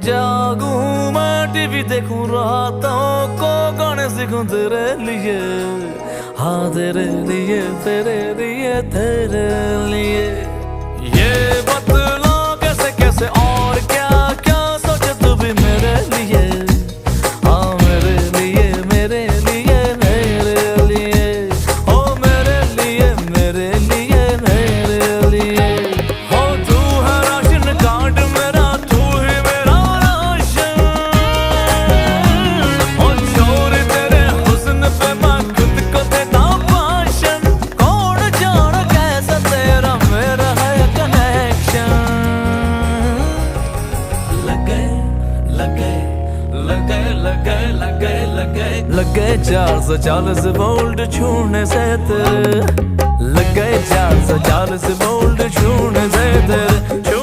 जागूं मैं टीवी देखूं रातों को गाने सीखूं तेरे लिए, हाँ तेरे लिए तेरे लिए तेरे लिए। ये बतला कैसे कैसे और क्या क्या सोचे तू भी मेरे लिए, हाँ मेरे लिए मेरे लिए मेरे लिए, ओ मेरे लिए मेरे लिए मेरे लिए। हो तू है राशन कार्ड मेरा, तू ही मेरा राशन, ओ चोर तेरे हुस्न पे मैं खुद को देता भाषण। कौन जाने कैसा तेरा मेरा है कनेक्शन। लगे 440 वोल्ट छूने से तेरे, लगे 440 वोल्ट छूने से तेरे।